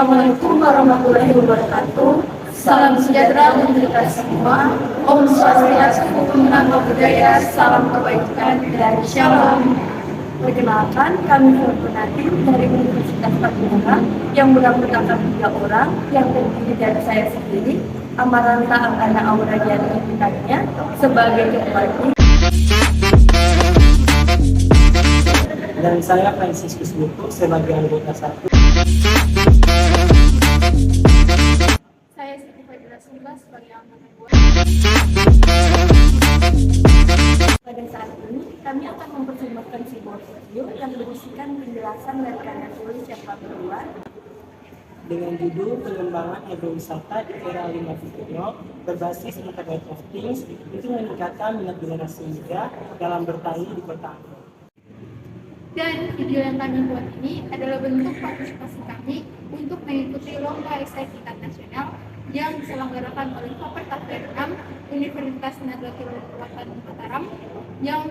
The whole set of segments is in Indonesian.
Assalamualaikum warahmatullahi wabarakatuh. Salam sejahtera untuk kita semua. Om Swastiastu, Namo Buddhaya, salam kebaikan dan shalom. Perkenalkan, kami Fortunati dari Universitas Padang yang mudah-mudahan 3 orang yang terdiri dari saya sendiri, Amaranta Angkana Aura Diana Pitanya sebagai ketua tim. Dan saya Franciscus Buku sebagai anggota 1. Saya Siti Fadila Sumba sebagai anggota 2. Pada saat ini, kami akan mempersembahkan sebuah video yang berisikan penjelasan dari karya tulis yang kami buat Dengan judul Pengembangan Agrowisata di Era 5.0 berbasis Internet of Things untuk meningkatkan minat generasi muda dalam bertani di kota Ambon. Dan video yang kami buat ini adalah bentuk partisipasi kami untuk mengikuti lomba esai tingkat nasional yang diselenggarakan oleh Fakultas Vietnam Universitas Nahdlatul Ulama Mataram yang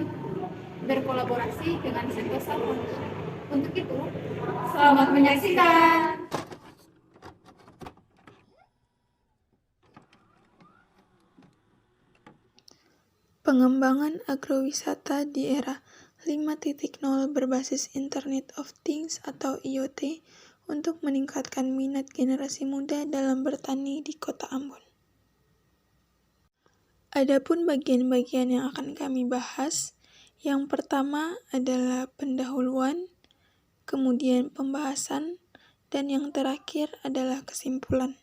berkolaborasi dengan Sentosa Foundation. Untuk itu, selamat menyaksikan. Pengembangan agrowisata di era 5.0 berbasis Internet of Things atau IoT untuk meningkatkan minat generasi muda dalam bertani di Kota Ambon. Adapun bagian-bagian yang akan kami bahas, yang pertama adalah pendahuluan, kemudian pembahasan, dan yang terakhir adalah kesimpulan.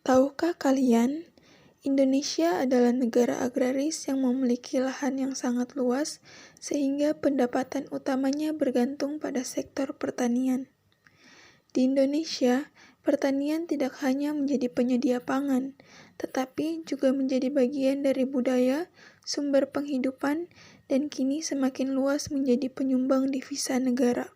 Tahukah kalian, Indonesia adalah negara agraris yang memiliki lahan yang sangat luas sehingga pendapatan utamanya bergantung pada sektor pertanian. Di Indonesia, pertanian tidak hanya menjadi penyedia pangan, tetapi juga menjadi bagian dari budaya, sumber penghidupan, dan kini semakin luas menjadi penyumbang devisa negara.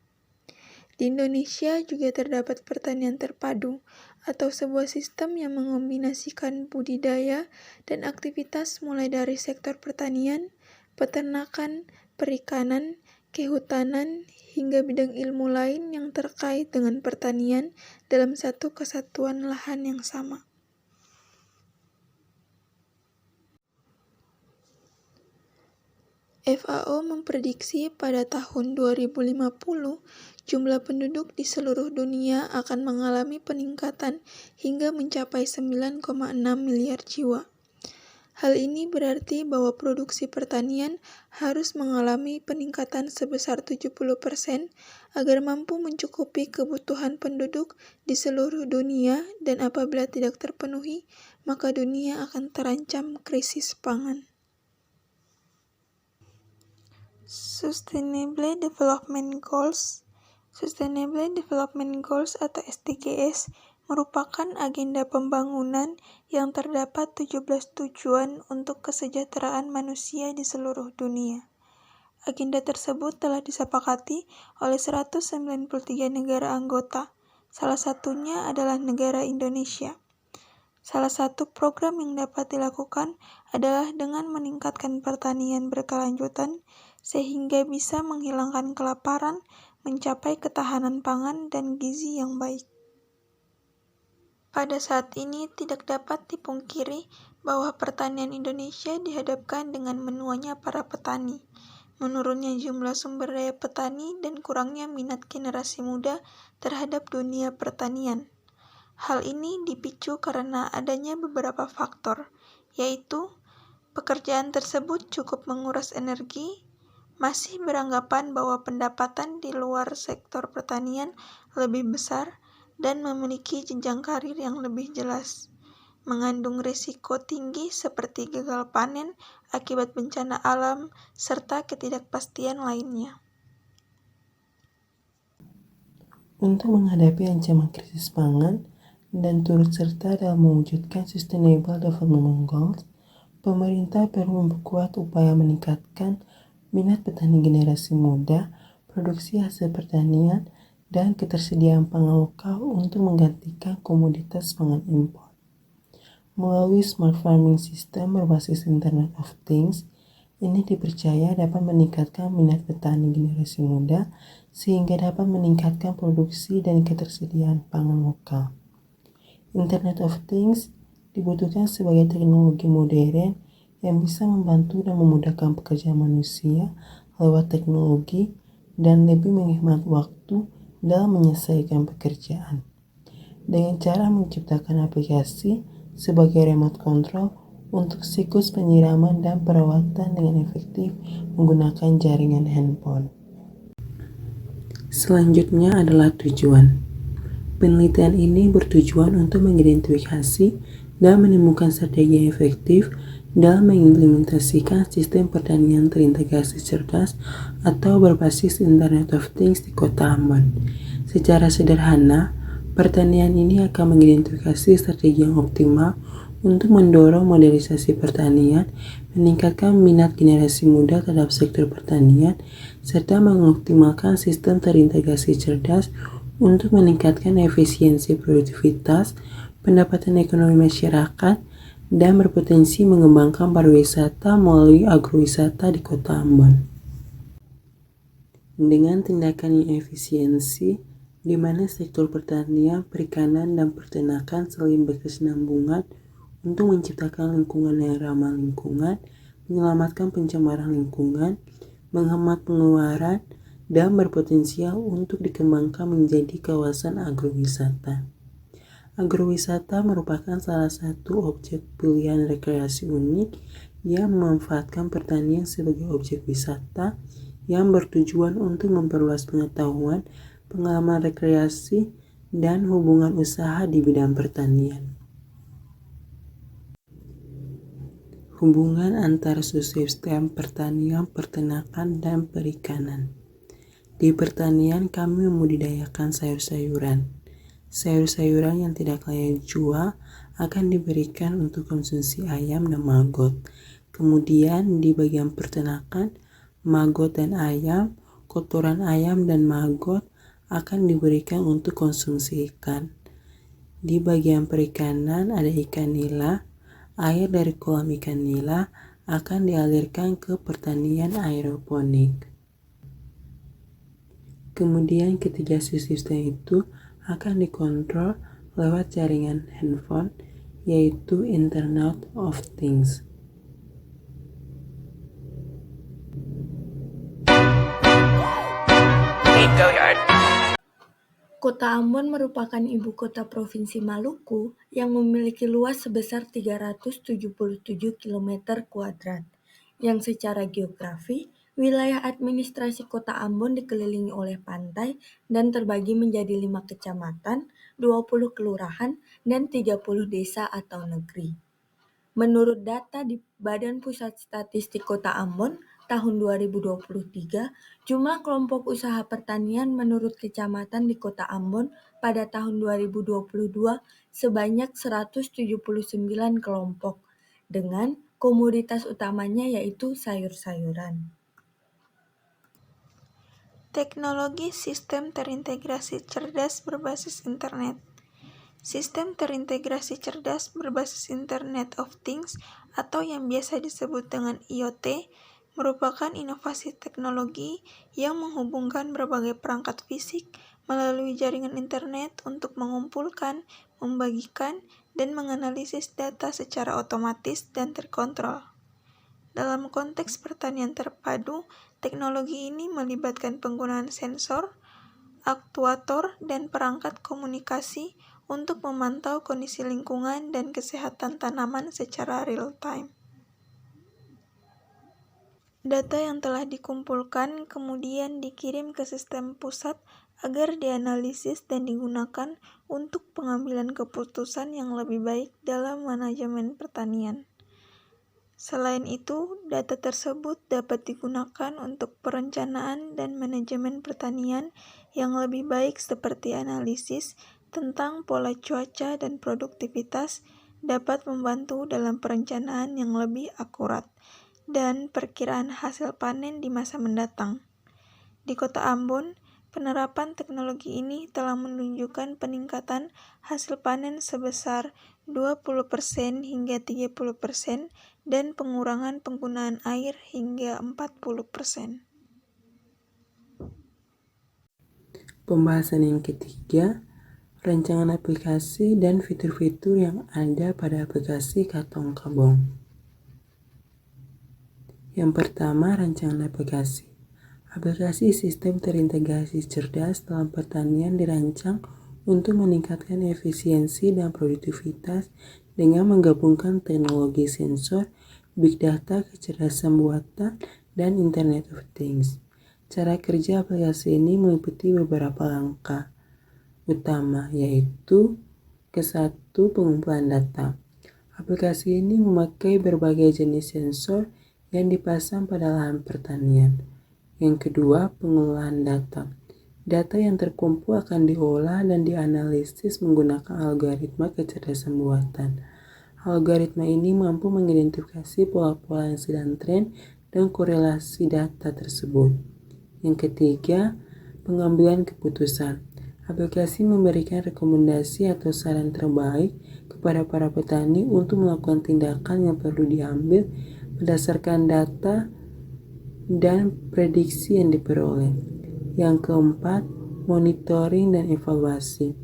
Di Indonesia juga terdapat pertanian terpadu, atau sebuah sistem yang mengombinasikan budidaya dan aktivitas mulai dari sektor pertanian, peternakan, perikanan, kehutanan, hingga bidang ilmu lain yang terkait dengan pertanian dalam satu kesatuan lahan yang sama. FAO memprediksi pada tahun 2050, jumlah penduduk di seluruh dunia akan mengalami peningkatan hingga mencapai 9,6 miliar jiwa. Hal ini berarti bahwa produksi pertanian harus mengalami peningkatan sebesar 70% agar mampu mencukupi kebutuhan penduduk di seluruh dunia, dan apabila tidak terpenuhi, maka dunia akan terancam krisis pangan. Sustainable Development Goals atau SDGs merupakan agenda pembangunan yang terdapat 17 tujuan untuk kesejahteraan manusia di seluruh dunia. Agenda tersebut telah disepakati oleh 193 negara anggota, salah satunya adalah negara Indonesia. Salah satu program yang dapat dilakukan adalah dengan meningkatkan pertanian berkelanjutan sehingga bisa menghilangkan kelaparan, mencapai ketahanan pangan dan gizi yang baik. Pada saat ini tidak dapat dipungkiri bahwa pertanian Indonesia dihadapkan dengan menuanya para petani, menurunnya jumlah sumber daya petani, dan kurangnya minat generasi muda terhadap dunia pertanian. Hal ini dipicu karena adanya beberapa faktor, yaitu pekerjaan tersebut cukup menguras energi, masih beranggapan bahwa pendapatan di luar sektor pertanian lebih besar, dan memiliki jenjang karir yang lebih jelas, mengandung risiko tinggi seperti gagal panen akibat bencana alam, serta ketidakpastian lainnya. Untuk menghadapi ancaman krisis pangan dan turut serta dalam mewujudkan Sustainable Development Goals, pemerintah perlu memperkuat upaya meningkatkan minat petani generasi muda, produksi hasil pertanian, dan ketersediaan pangan lokal untuk menggantikan komoditas pangan impor. Melalui smart farming system berbasis Internet of Things Ini dipercaya dapat meningkatkan minat petani generasi muda sehingga dapat meningkatkan produksi dan ketersediaan pangan lokal. Internet of Things dibutuhkan sebagai teknologi modern yang bisa membantu dan memudahkan pekerjaan manusia lewat teknologi dan lebih menghemat waktu dalam menyelesaikan pekerjaan. Dengan cara menciptakan aplikasi sebagai remote control untuk siklus penyiraman dan perawatan dengan efektif menggunakan jaringan handphone. Selanjutnya adalah tujuan. Penelitian ini bertujuan untuk mengidentifikasi dan menemukan strategi yang efektif dalam mengimplementasikan sistem pertanian terintegrasi cerdas atau berbasis Internet of Things di Kota Ambon. Secara sederhana, pertanian ini akan mengidentifikasi strategi yang optimal untuk mendorong modernisasi pertanian, meningkatkan minat generasi muda terhadap sektor pertanian, serta mengoptimalkan sistem terintegrasi cerdas untuk meningkatkan efisiensi produktivitas, pendapatan ekonomi masyarakat, dan berpotensi mengembangkan pariwisata melalui agrowisata di Kota Ambon. Dengan tindakan yang efisiensi, di mana sektor pertanian, perikanan, dan peternakan saling berkesinambungan untuk menciptakan lingkungan yang ramah lingkungan, menyelamatkan pencemaran lingkungan, menghemat pengeluaran, dan berpotensial untuk dikembangkan menjadi kawasan agrowisata. Agrowisata merupakan salah satu objek pilihan rekreasi unik yang memanfaatkan pertanian sebagai objek wisata yang bertujuan untuk memperluas pengetahuan, pengalaman rekreasi, dan hubungan usaha di bidang pertanian. Hubungan antara subsistem pertanian, peternakan, dan perikanan. Di pertanian kami membudidayakan sayur-sayuran. Sayur-sayuran yang tidak layak jual akan diberikan untuk konsumsi ayam dan maggot. Kemudian di bagian peternakan, maggot dan ayam, kotoran ayam dan maggot akan diberikan untuk konsumsi ikan. Di bagian perikanan ada ikan nila. Air dari kolam ikan nila akan dialirkan ke pertanian aeroponik. Kemudian ketiga sistem itu akan dikontrol lewat jaringan handphone, yaitu Internet of Things. Kota Ambon merupakan ibu kota Provinsi Maluku yang memiliki luas sebesar 377 km², yang secara geografi, wilayah administrasi Kota Ambon dikelilingi oleh pantai dan terbagi menjadi 5 kecamatan, 20 kelurahan, dan 30 desa atau negeri. Menurut data di Badan Pusat Statistik Kota Ambon, tahun 2023, jumlah kelompok usaha pertanian menurut kecamatan di Kota Ambon pada tahun 2022 sebanyak 179 kelompok, dengan komoditas utamanya yaitu sayur-sayuran. Teknologi Sistem Terintegrasi Cerdas Berbasis Internet. Sistem terintegrasi cerdas berbasis Internet of Things atau yang biasa disebut dengan IoT merupakan inovasi teknologi yang menghubungkan berbagai perangkat fisik melalui jaringan internet untuk mengumpulkan, membagikan, dan menganalisis data secara otomatis dan terkontrol. Dalam konteks pertanian terpadu, teknologi ini melibatkan penggunaan sensor, aktuator, dan perangkat komunikasi untuk memantau kondisi lingkungan dan kesehatan tanaman secara real-time. Data yang telah dikumpulkan kemudian dikirim ke sistem pusat agar dianalisis dan digunakan untuk pengambilan keputusan yang lebih baik dalam manajemen pertanian. Selain itu, data tersebut dapat digunakan untuk perencanaan dan manajemen pertanian yang lebih baik seperti analisis tentang pola cuaca dan produktivitas, dapat membantu dalam perencanaan yang lebih akurat dan perkiraan hasil panen di masa mendatang. Di Kota Ambon, Penerapan teknologi ini telah menunjukkan peningkatan hasil panen sebesar 20% hingga 30% dan pengurangan penggunaan air hingga 40%. Pembahasan yang ketiga, rancangan aplikasi dan fitur-fitur yang ada pada aplikasi Katong Kabong. Yang pertama, rancangan aplikasi. Aplikasi sistem terintegrasi cerdas dalam pertanian dirancang untuk meningkatkan efisiensi dan produktivitas dengan menggabungkan teknologi sensor, big data, kecerdasan buatan, dan Internet of Things. Cara kerja aplikasi ini meliputi beberapa langkah utama, yaitu ke-1, pengumpulan data. Aplikasi ini memakai berbagai jenis sensor yang dipasang pada lahan pertanian. Yang kedua, pengelolaan data. Data yang terkumpul akan diolah dan dianalisis menggunakan algoritma kecerdasan buatan. Algoritma ini mampu mengidentifikasi pola-pola yang sedang tren dan korelasi data tersebut. Yang ketiga, pengambilan keputusan. Aplikasi memberikan rekomendasi atau saran terbaik kepada para petani untuk melakukan tindakan yang perlu diambil berdasarkan data dan prediksi yang diperoleh. Yang keempat, monitoring dan evaluasi.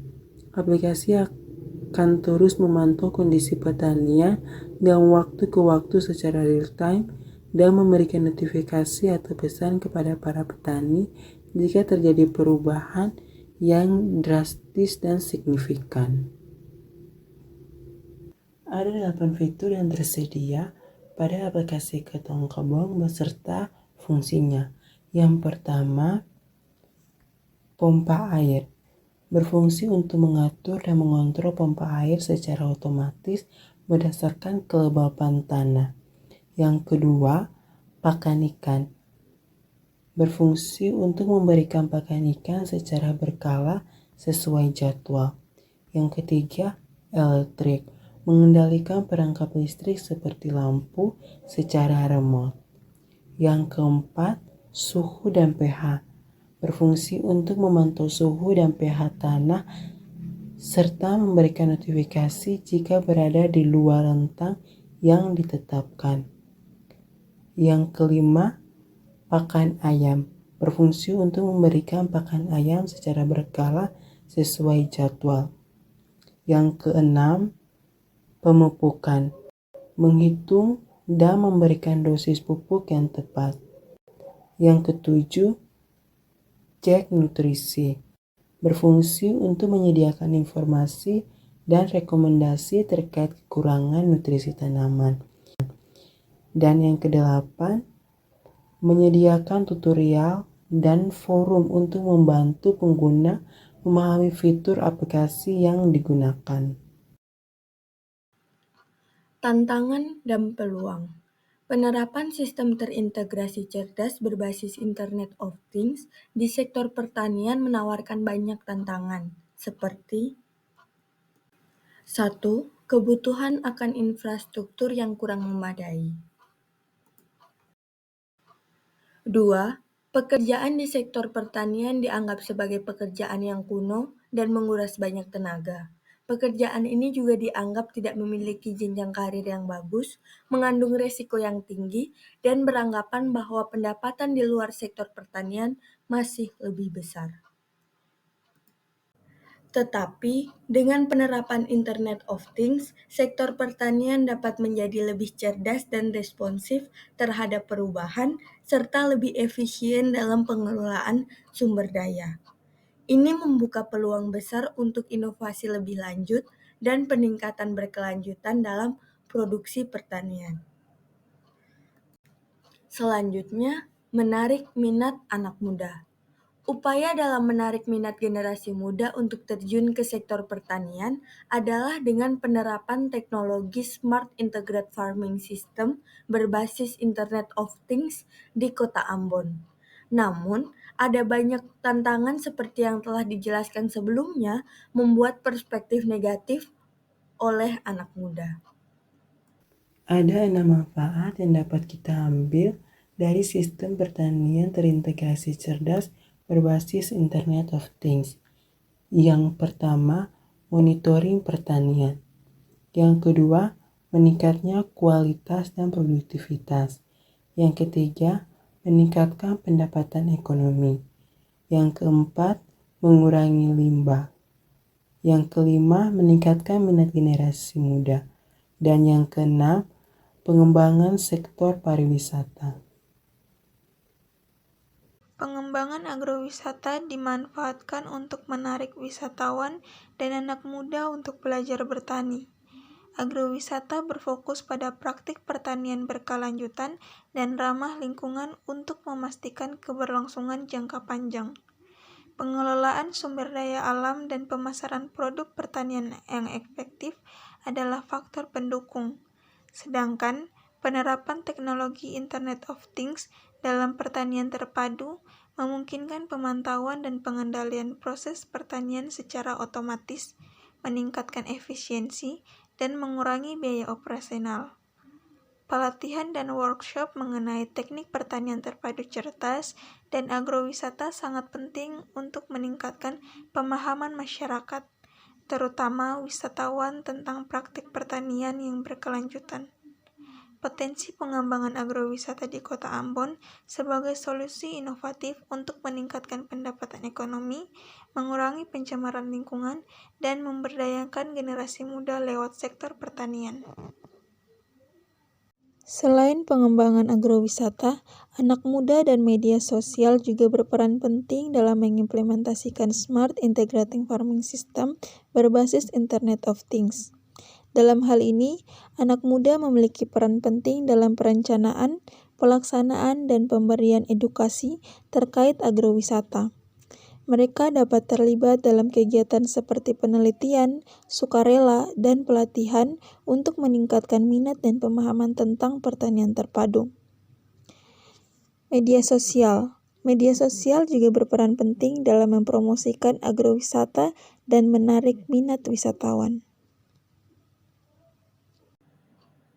Aplikasi akan terus memantau kondisi pertanian dan waktu ke waktu secara real time dan memberikan notifikasi atau pesan kepada para petani jika terjadi perubahan yang drastis dan signifikan. Ada 8 fitur yang tersedia pada aplikasi Katong Kabong beserta fungsinya. Yang pertama, pompa air. Berfungsi untuk mengatur dan mengontrol pompa air secara otomatis berdasarkan kelembapan tanah. Yang kedua, pakan ikan. Berfungsi untuk memberikan pakan ikan secara berkala sesuai jadwal. Yang ketiga, elektrik. Mengendalikan perangkap listrik seperti lampu secara remote. Yang keempat, suhu dan pH. Berfungsi untuk memantau suhu dan pH tanah serta memberikan notifikasi jika berada di luar rentang yang ditetapkan. Yang kelima, pakan ayam. Berfungsi untuk memberikan pakan ayam secara berkala sesuai jadwal. Yang keenam, pemupukan. Menghitung dan memberikan dosis pupuk yang tepat. Yang ketujuh, cek nutrisi. Berfungsi untuk menyediakan informasi dan rekomendasi terkait kekurangan nutrisi tanaman. Dan yang kedelapan, menyediakan tutorial dan forum untuk membantu pengguna memahami fitur aplikasi yang digunakan. Tantangan dan peluang. Penerapan sistem terintegrasi cerdas berbasis Internet of Things di sektor pertanian menawarkan banyak tantangan, seperti 1. Kebutuhan akan infrastruktur yang kurang memadai. 2. Pekerjaan di sektor pertanian dianggap sebagai pekerjaan yang kuno dan menguras banyak tenaga. Pekerjaan ini juga dianggap tidak memiliki jenjang karir yang bagus, mengandung resiko yang tinggi, dan beranggapan bahwa pendapatan di luar sektor pertanian masih lebih besar. Tetapi, dengan penerapan Internet of Things, sektor pertanian dapat menjadi lebih cerdas dan responsif terhadap perubahan, serta lebih efisien dalam pengelolaan sumber daya. Ini membuka peluang besar untuk inovasi lebih lanjut dan peningkatan berkelanjutan dalam produksi pertanian. Selanjutnya, menarik minat anak muda. Upaya dalam menarik minat generasi muda untuk terjun ke sektor pertanian adalah dengan penerapan teknologi Smart Integrated Farming System berbasis Internet of Things di Kota Ambon. Namun, ada banyak tantangan seperti yang telah dijelaskan sebelumnya membuat perspektif negatif oleh anak muda. Ada 6 manfaat yang dapat kita ambil dari sistem pertanian terintegrasi cerdas berbasis Internet of Things. Yang pertama, monitoring pertanian. Yang kedua, meningkatnya kualitas dan produktivitas. Yang ketiga, meningkatkan pendapatan ekonomi. Yang keempat, mengurangi limbah. Yang kelima, meningkatkan minat generasi muda. Dan yang keenam, pengembangan sektor pariwisata. Pengembangan agrowisata dimanfaatkan untuk menarik wisatawan dan anak muda untuk belajar bertani. Agrowisata berfokus pada praktik pertanian berkelanjutan dan ramah lingkungan untuk memastikan keberlangsungan jangka panjang. Pengelolaan sumber daya alam dan pemasaran produk pertanian yang efektif adalah faktor pendukung. Sedangkan penerapan teknologi Internet of Things dalam pertanian terpadu memungkinkan pemantauan dan pengendalian proses pertanian secara otomatis, meningkatkan efisiensi, dan mengurangi biaya operasional. Pelatihan dan workshop mengenai teknik pertanian terpadu cerdas dan agrowisata sangat penting untuk meningkatkan pemahaman masyarakat, terutama wisatawan tentang praktik pertanian yang berkelanjutan. Potensi pengembangan agrowisata di Kota Ambon sebagai solusi inovatif untuk meningkatkan pendapatan ekonomi, mengurangi pencemaran lingkungan, dan memberdayakan generasi muda lewat sektor pertanian. Selain pengembangan agrowisata, anak muda dan media sosial juga berperan penting dalam mengimplementasikan Smart Integrating Farming System berbasis Internet of Things. Dalam hal ini, anak muda memiliki peran penting dalam perencanaan, pelaksanaan, dan pemberian edukasi terkait agrowisata. Mereka dapat terlibat dalam kegiatan seperti penelitian, sukarela, dan pelatihan untuk meningkatkan minat dan pemahaman tentang pertanian terpadu. Media sosial juga berperan penting dalam mempromosikan agrowisata dan menarik minat wisatawan.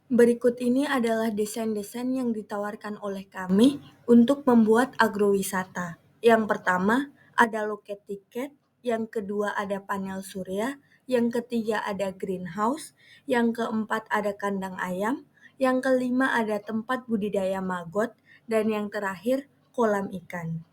Berikut ini adalah desain-desain yang ditawarkan oleh kami untuk membuat agrowisata. Yang pertama, ada loket tiket, yang kedua ada panel surya, yang ketiga ada greenhouse, yang keempat ada kandang ayam, yang kelima ada tempat budidaya maggot, dan yang terakhir kolam ikan.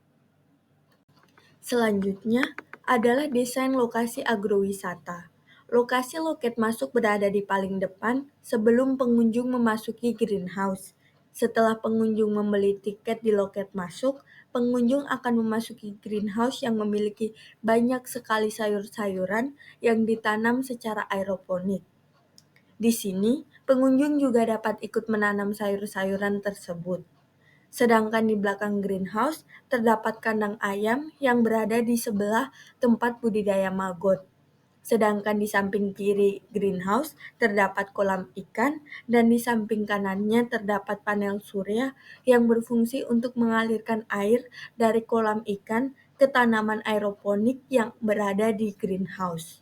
Selanjutnya adalah desain lokasi agrowisata. Lokasi loket masuk berada di paling depan sebelum pengunjung memasuki greenhouse. Setelah pengunjung membeli tiket di loket masuk, pengunjung akan memasuki greenhouse yang memiliki banyak sekali sayur-sayuran yang ditanam secara aeroponik. Di sini, pengunjung juga dapat ikut menanam sayur-sayuran tersebut. Sedangkan di belakang greenhouse terdapat kandang ayam yang berada di sebelah tempat budidaya maggot. Sedangkan di samping kiri greenhouse terdapat kolam ikan dan di samping kanannya terdapat panel surya yang berfungsi untuk mengalirkan air dari kolam ikan ke tanaman aeroponik yang berada di greenhouse.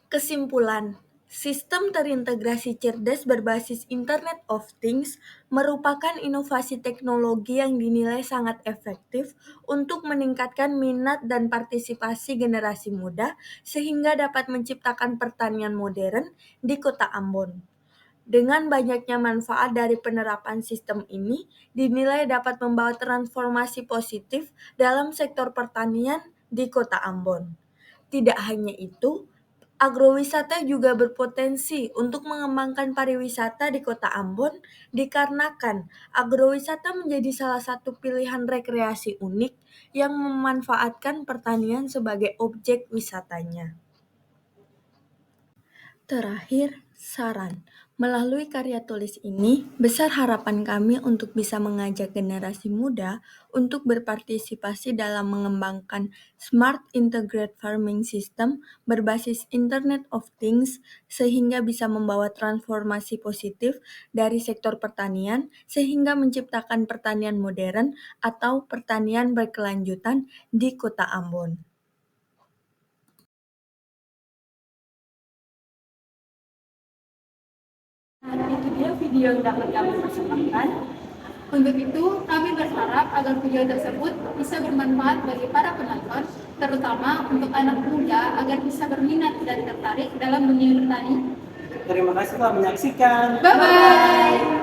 Kesimpulan, sistem terintegrasi cerdas berbasis Internet of Things merupakan inovasi teknologi yang dinilai sangat efektif untuk meningkatkan minat dan partisipasi generasi muda sehingga dapat menciptakan pertanian modern di Kota Ambon. Dengan banyaknya manfaat dari penerapan sistem ini, dinilai dapat membawa transformasi positif dalam sektor pertanian di Kota Ambon. Tidak hanya itu, agrowisata juga berpotensi untuk mengembangkan pariwisata di Kota Ambon dikarenakan agrowisata menjadi salah satu pilihan rekreasi unik yang memanfaatkan pertanian sebagai objek wisatanya. Terakhir, saran. Melalui karya tulis ini, besar harapan kami untuk bisa mengajak generasi muda untuk berpartisipasi dalam mengembangkan Smart Integrated Farming System berbasis Internet of Things sehingga bisa membawa transformasi positif dari sektor pertanian sehingga menciptakan pertanian modern atau pertanian berkelanjutan di Kota Ambon. Nah, itu dia video yang dapat kami persembahkan. Untuk itu, kami berharap agar video tersebut bisa bermanfaat bagi para penonton, terutama untuk anak muda agar bisa berminat dan tertarik dalam dunia bertani. Terima kasih telah menyaksikan. Bye-bye!